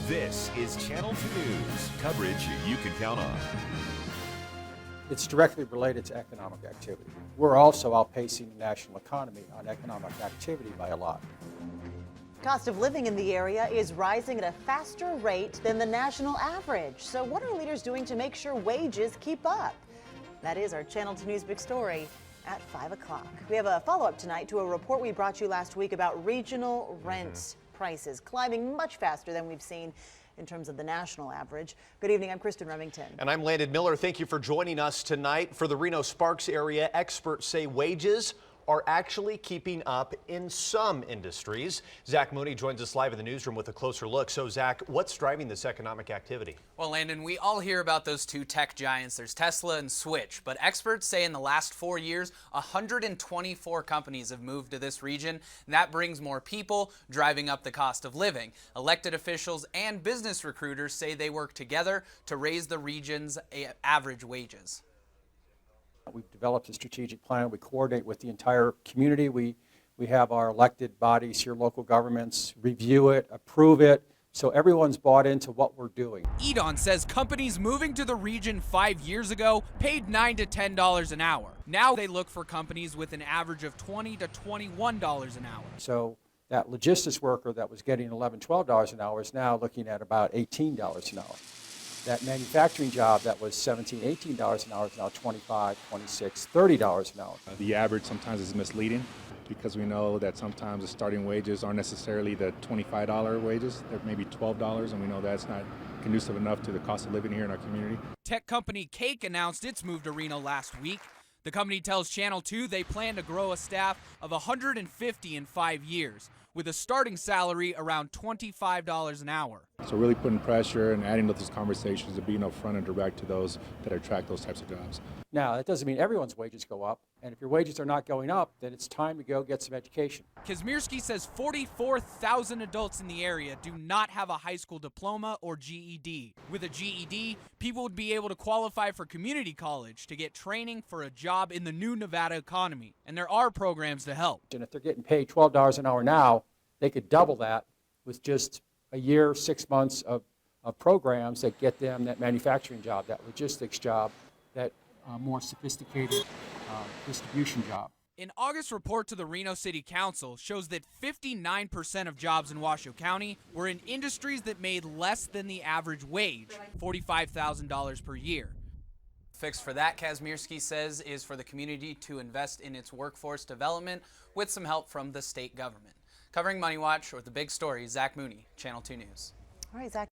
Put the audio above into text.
This is Channel 2 News, coverage you can count on. It's directly related to economic activity. We're also outpacing the national economy on economic activity by a lot. Cost of living in the area is rising at a faster rate than the national average. So what are leaders doing to make sure wages keep up? That is our Channel 2 News Big Story at 5 o'clock. We have a follow-up tonight to a report we brought you last week about regional rent prices climbing much faster than we've seen in terms of the national average. Good evening, I'm Kristen Remington. And I'm Landon Miller. Thank you for joining us tonight. For the Reno-Sparks area, experts say wages are actually keeping up in some industries. Zach Mooney joins us live in the newsroom with a closer look. So Zach, what's driving this economic activity? Well, Landon, we all hear about those two tech giants. There's Tesla and Switch, but experts say in the last 4 years, 124 companies have moved to this region. That brings more people, driving up the cost of living. Elected officials and business recruiters say they work together to raise the region's average wages. We've developed a strategic plan. We coordinate with the entire community. We have our elected bodies here, local governments, review it, approve it, so everyone's bought into what we're doing. Edon says companies moving to the region 5 years ago paid $9 to $10 an hour. Now they look for companies with an average of $20 to $21 an hour. So that logistics worker that was getting $11, $12 an hour is now looking at about $18 an hour. That manufacturing job that was $17, $18 an hour is now $25, $26, $30 an hour. The average sometimes is misleading because we know that sometimes the starting wages aren't necessarily the $25 wages. They're maybe $12, and we know that's not conducive enough to the cost of living here in our community. Tech company Cake announced its move to Reno last week. The company tells Channel 2 they plan to grow a staff of 150 in 5 years, with a starting salary around $25 an hour. So really putting pressure and adding to those conversations and being upfront and direct to those that attract those types of jobs. Now, that doesn't mean everyone's wages go up, and if your wages are not going up, then it's time to go get some education. Kazmierski says 44,000 adults in the area do not have a high school diploma or GED. With a GED, people would be able to qualify for community college to get training for a job in the new Nevada economy, and there are programs to help. And if they're getting paid $12 an hour now, they could double that with just a year, 6 months of programs that get them that manufacturing job, that logistics job, that more sophisticated distribution job. An August report to the Reno City Council shows that 59% of jobs in Washoe County were in industries that made less than the average wage, $45,000 per year. Fix for that, Kazmierski says, is for the community to invest in its workforce development with some help from the state government. Covering Money Watch with the big story, Zach Mooney, Channel 2 News. All right, Zach.